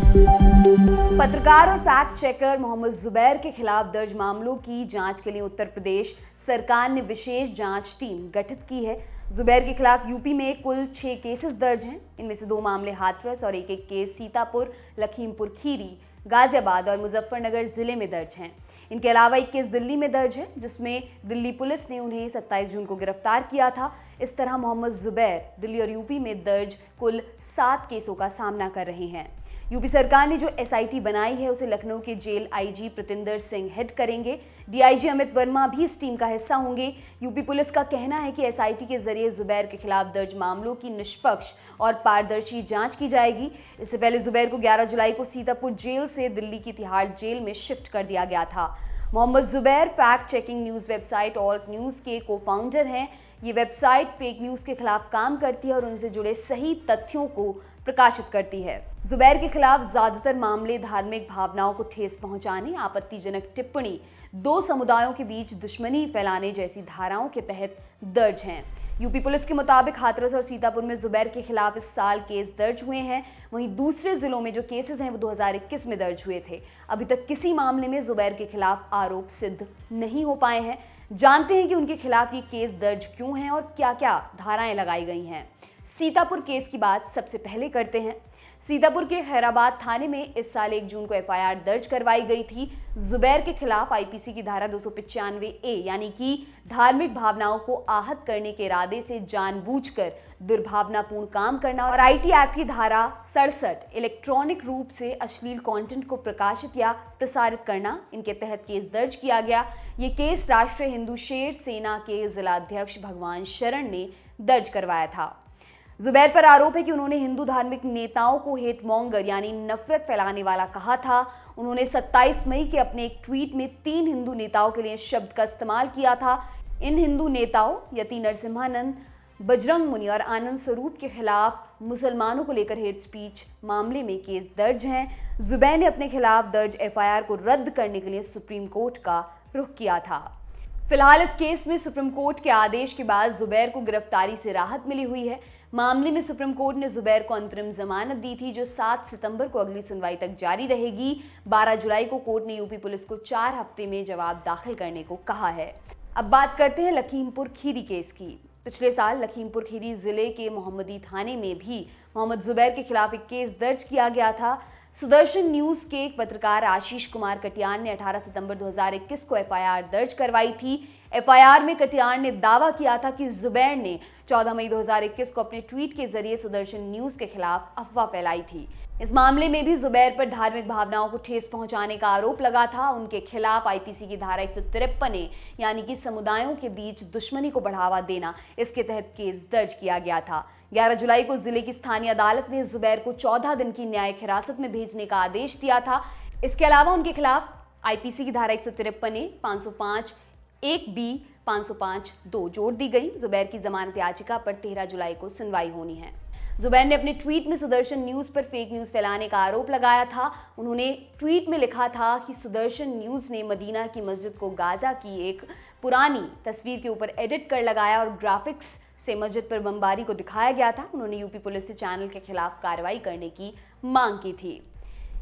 पत्रकार और fact checker Mohammad Zubair के खिलाफ दर्ज मामलों की जांच के लिए उत्तर प्रदेश सरकार ने विशेष जांच टीम गठित की है। जुबैर के खिलाफ यूपी में कुल 6 केसेस दर्ज हैं। इनमें से 2 मामले हाथरस और एक केस सीतापुर, लखीमपुर खीरी, गाजियाबाद और मुजफ्फरनगर जिले में दर्ज हैं। इनके अलावा एक केस दिल्ली में दर्ज है, जिसमें दिल्ली पुलिस ने उन्हें 27 जून को गिरफ्तार किया था। इस तरह मोहम्मद जुबैर दिल्ली और यूपी में दर्ज कुल 7 केसों का सामना कर रहे हैं। यूपी सरकार ने जो एसआईटी बनाई है उसे लखनऊ के जेल आईजी प्रतिंदर सिंह हेड करेंगे। डीआईजी अमित वर्मा भी इस टीम का हिस्सा होंगे। यूपी पुलिस का कहना है कि एसआईटी के जरिए जुबैर के खिलाफ दर्ज मामलों की निष्पक्ष और पारदर्शी जांच की जाएगी। इससे पहले जुबैर को 11 जुलाई को सीतापुर जेल से दिल्ली की तिहाड़ जेल में शिफ्ट कर दिया गया था। Mohammed Zubair fact checking news website Alt News के को-फाउंडर हैं। ये वेबसाइट फेक न्यूज़ के खिलाफ काम करती है और उनसे जुड़े सही तथ्यों को प्रकाशित करती है। जुबैर के खिलाफ ज्यादातर मामले धार्मिक भावनाओं को ठेस पहुंचाने, आपत्तिजनक टिप्पणी, 2 समुदायों के बीच दुश्मनी फैलाने जैसी धाराओं के तहत दर्ज हैं। यूपी पुलिस के मुताबिक हाथरस और सीतापुर में जुबैर के खिलाफ इस साल केस दर्ज हुए हैं। वहीं दूसरे जिलों में जो केसेस हैं वो 2021 में दर्ज हुए थे। अभी तक किसी मामले में जुबैर के खिलाफ आरोप सिद्ध नहीं हो पाए हैं। जानते हैं कि उनके खिलाफ ये केस दर्ज क्यों हैं और क्या-क्या धाराएं लगाई गई हैं। सीतापुर केस की बात सबसे पहले करते हैं। सीतापुर के खैराबाद थाने में इस साल 1 जून को एफआईआर दर्ज करवाई गई थी। जुबैर के खिलाफ आईपीसी की धारा 295A यानी कि धार्मिक भावनाओं को आहत करने के इरादे से जानबूझकर दुर्भावनापूर्ण काम करना और आईटी एक्ट की धारा 67 इलेक्ट्रॉनिक रूप से अश्लील कंटेंट को प्रकाशित या प्रसारित करना, इनके तहत केस दर्ज किया गया। ये केस राष्ट्रीय हिंदू शेर सेना के जिलाध्यक्ष भगवान शरण ने दर्ज करवाया था। जुबैर पर आरोप है कि उन्होंने हिंदू धार्मिक नेताओं को हेट मॉन्गर यानी नफरत फैलाने वाला कहा था। उन्होंने 27 मई के अपने एक ट्वीट में 3 हिंदू नेताओं के लिए शब्द का इस्तेमाल किया था। इन हिंदू नेताओं यति नरसिम्हानंद, बजरंग मुनि और आनंद स्वरूप के खिलाफ मुसलमानों को लेकर हेट स्पीच मामले में केस दर्ज हैं। जुबैर ने अपने खिलाफ दर्ज एफआईआर को रद्द करने के लिए सुप्रीम कोर्ट का रुख किया था। फिलहाल इस केस में सुप्रीम कोर्ट के आदेश के बाद जुबैर को गिरफ्तारी से राहत मिली हुई है। मामले में सुप्रीम कोर्ट ने जुबैर को अंतरिम जमानत दी थी, जो 7 सितंबर को अगली सुनवाई तक जारी रहेगी। 12 जुलाई को कोर्ट ने यूपी पुलिस को 4 हफ्ते में जवाब दाखिल करने को कहा है। अब बात करते हैं लखीमपुर खीरी केस की। पिछले साल लखीमपुर खीरी जिले के मोहम्मदी थाने में भी मोहम्मद जुबैर के खिलाफ एक केस दर्ज किया गया था। सुदर्शन न्यूज के एक पत्रकार आशीष कुमार कटियार ने 18 सितंबर 2021 को एफआईआर दर्ज करवाई थी। एफआईआर में कटियार ने दावा किया था कि जुबैर ने 14 मई 2021 को अपने ट्वीट के जरिए सुदर्शन न्यूज के खिलाफ अफवाह फैलाई थी। इस मामले में भी जुबैर पर धार्मिक भावनाओं को ठेस पहुंचाने का आरोप लगा था। उनके खिलाफ आईपीसी की धारा 153A यानी कि समुदायों के बीच दुश्मनी को बढ़ावा देना, इसके तहत केस दर्ज किया गया था। 11 जुलाई को जिले की स्थानीय अदालत ने जुबैर को 14 दिन की न्यायिक हिरासत में भेजने का आदेश दिया था। इसके अलावा उनके खिलाफ आईपीसी की धारा 153A, 505 1B, 505 2 जोड़ दी गई। जुबैर की जमानत याचिका पर 13 जुलाई को सुनवाई होनी है। जुबैर ने अपने ट्वीट में सुदर्शन न्यूज़ पर फेक न्यूज़ फैलाने का आरोप लगाया था। उन्होंने ट्वीट में लिखा था कि सुदर्शन न्यूज़ ने मदीना की मस्जिद को गाजा की एक पुरानी तस्वीर के ऊपर एडिट कर लगाया और ग्राफिक्स से मस्जिद पर बमबारी को दिखाया गया था। उन्होंने यूपी पुलिस से चैनल के खिलाफ कार्रवाई करने की मांग की थी।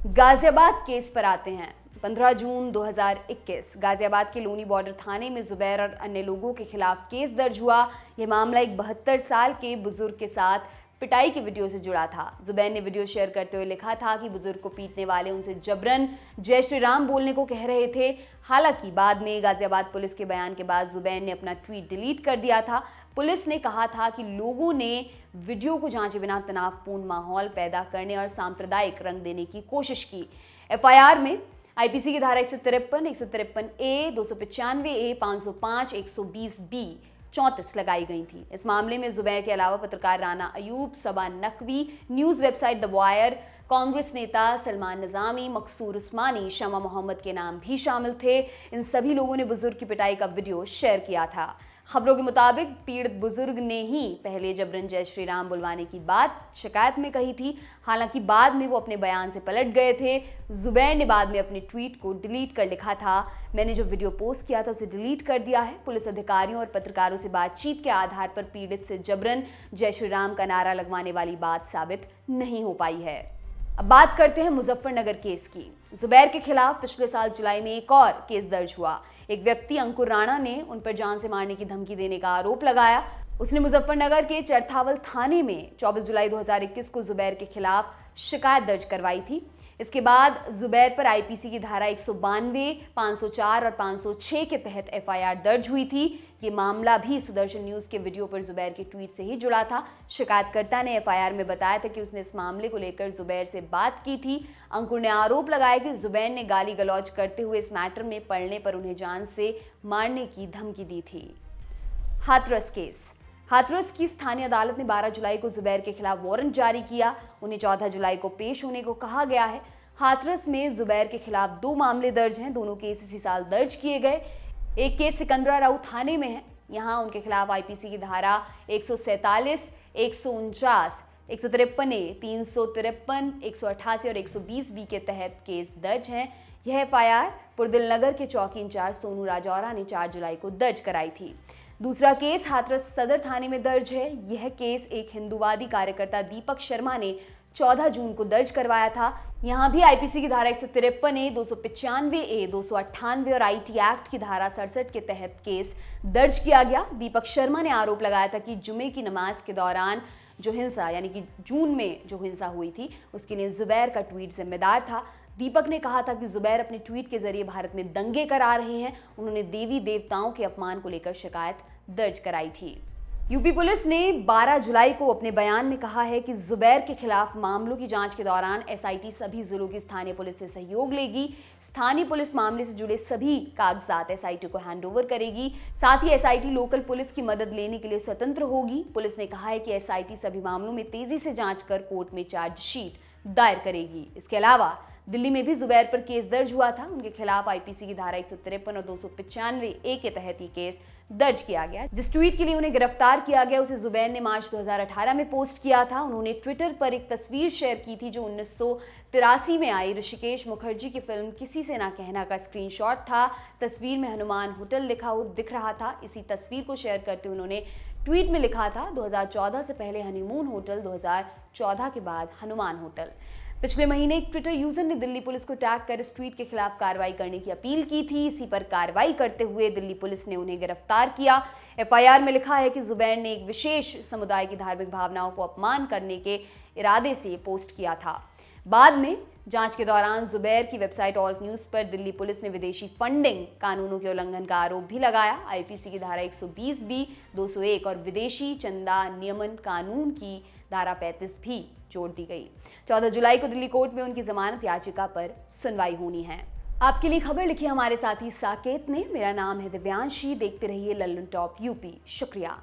गाजियाबाद केस पर आते हैं। 15 जून 2021 गाजियाबाद के लोनी बॉर्डर थाने में जुबैर और अन्य लोगों के खिलाफ केस दर्ज हुआ। यह मामला एक 72 साल के बुजुर्ग के साथ पिटाई के वीडियो से जुड़ा था। जुबैर ने वीडियो शेयर करते हुए लिखा था कि बुजुर्ग को पीटने वाले उनसे जबरन जय श्री राम बोलने को कह रहे थे। हालांकि बाद में गाजियाबाद पुलिस के बयान के बाद जुबैर ने अपना ट्वीट डिलीट कर दिया था। पुलिस ने कहा था कि लोगों ने वीडियो को जांचे बिना तनावपूर्ण माहौल पैदा करने और सांप्रदायिक रंग देने की कोशिश की। एफआईआर में आईपीसी की धारा 153, 153A, 295A, 505, 120B, 34 लगाई गई थी। इस मामले में जुबैर के अलावा पत्रकार Rana Ayyub, Saba Naqvi, news website the Wire, Congress नेता सलमान निजामी, मकसूर उस्मानी, शमा मोहम्मद के नाम भी शामिल थे। इन सभी लोगों ने बुजुर्ग की पिटाई का वीडियो शेयर किया था। खबरों के मुताबिक पीड़ित बुजुर्ग ने ही पहले जबरन जय श्री राम बुलवाने की बात शिकायत में कही थी। हालांकि बाद में वो अपने बयान से पलट गए थे। जुबैर ने बाद में अपने ट्वीट को डिलीट कर लिखा था, मैंने जो वीडियो पोस्ट किया था उसे डिलीट कर दिया है। पुलिस अधिकारियों और पत्रकारों से बातचीत के आधार पर पीड़ित से जबरन जय श्री राम का नारा लगवाने वाली बात साबित नहीं हो पाई है। अब बात करते हैं मुजफ्फरनगर केस की। जुबैर के खिलाफ पिछले साल जुलाई में एक और केस दर्ज हुआ। एक व्यक्ति अंकुर राणा ने उन पर जान से मारने की धमकी देने का आरोप लगाया। उसने मुजफ्फरनगर के चरथावल थाने में 24 जुलाई 2021 को जुबैर के खिलाफ शिकायत दर्ज करवाई थी। इसके बाद जुबैर पर आईपीसी की धारा 192, 504 और 506 के तहत एफआईआर दर्ज हुई थी। ये मामला भी सुदर्शन न्यूज के वीडियो पर जुबैर के ट्वीट से ही जुड़ा था। शिकायतकर्ता ने एफआईआर में बताया था कि उसने इस मामले को लेकर जुबैर से बात की थी। अंकुर ने आरोप लगाया कि जुबैर ने गाली गलौज करते हुए इस मैटर में पड़ने पर उन्हें जान से मारने की धमकी दी थी। हाथरस केस। हाथरस की स्थानीय अदालत ने 12 जुलाई को जुबैर के खिलाफ वारंट जारी किया। उन्हें 14 जुलाई को पेश होने को कहा गया है। हाथरस में जुबैर के खिलाफ 2 मामले दर्ज हैं। दोनों केस इसी साल दर्ज किए गए। एक केस सिकंदरा राउ थाने में है। यहाँ उनके खिलाफ आईपीसी की धारा 147, 149, 153A, 353, 188 और 120 बी के तहत केस दर्ज हैं। यह एफआईआर पुरदिल नगर के चौकी इंचार्ज सोनू राजौरा ने 4 जुलाई को दर्ज कराई थी। दूसरा केस हाथरस सदर थाने में दर्ज है। यह केस एक हिंदूवादी कार्यकर्ता दीपक शर्मा ने 14 जून को दर्ज करवाया था। यहाँ भी आईपीसी की धारा 153A, 295A, 298 और आईटी एक्ट की धारा 67 के तहत केस दर्ज किया गया। दीपक शर्मा ने आरोप लगाया था कि जुमे की नमाज के दौरान जो हिंसा यानी कि जून में जो हिंसा हुई थी उसके लिए जुबैर का ट्वीट जिम्मेदार था। दीपक ने कहा था कि जुबैर अपने ट्वीट के जरिए भारत में दंगे करा रहे हैं। उन्होंने देवी देवताओं के अपमान को लेकर शिकायत दर्ज कराई थी। यूपी पुलिस ने 12 जुलाई को अपने बयान में कहा है कि जुबैर के खिलाफ मामलों की जांच के दौरान एसआईटी सभी जिलों की स्थानीय पुलिस से सहयोग लेगी। स्थानीय पुलिस मामले से जुड़े सभी कागजात एसआईटी को हैंडओवर करेगी। साथ ही एसआईटी लोकल पुलिस की मदद लेने के लिए स्वतंत्र होगी। पुलिस ने कहा है कि एसआईटी सभी मामलों में तेजी से जांच कर कोर्ट में चार्जशीट दायर करेगी। इसके अलावा दिल्ली में भी जुबैर पर केस दर्ज हुआ था। उनके खिलाफ आईपीसी की धारा 153 और 295A के तहत ही केस दर्ज किया गया। जिस ट्वीट के लिए उन्हें गिरफ्तार किया गया उसे जुबैर ने मार्च 2018 में पोस्ट किया था। उन्होंने ट्विटर पर एक तस्वीर शेयर की थी जो 1983 में आई ऋषिकेश मुखर्जी की फिल्म किसी से ना कहना का स्क्रीनशॉट था। तस्वीर में हनुमान होटल लिखा दिख रहा था। इसी तस्वीर को शेयर करते हुए उन्होंने ट्वीट में लिखा था 2014 से पहले हनीमून होटल, 2014 के बाद हनुमान होटल। पिछले महीने एक ट्विटर यूजर ने दिल्ली पुलिस को टैग कर इस ट्वीट के खिलाफ कार्रवाई करने की अपील की थी। इसी पर कार्रवाई करते हुए दिल्ली पुलिस ने उन्हें गिरफ्तार किया। एफआईआर में लिखा है कि जुबैर ने एक विशेष समुदाय की धार्मिक भावनाओं को अपमान करने के इरादे से पोस्ट किया था। बाद में जांच के दौरान जुबैर की वेबसाइट ऑल्ट न्यूज़ पर दिल्ली पुलिस ने विदेशी फंडिंग कानूनों के उल्लंघन का आरोप भी लगाया। आईपीसी की धारा 120B, 201 और विदेशी चंदा नियमन कानून की धारा 35 भी जोड़ दी गई। 14 जुलाई को दिल्ली कोर्ट में उनकी जमानत याचिका पर सुनवाई होनी है। आपके लिए खबर लिखी हमारे साथी साकेत ने। मेरा नाम है दिव्यांशी। देखते रहिए लल्लन टॉप यूपी। शुक्रिया।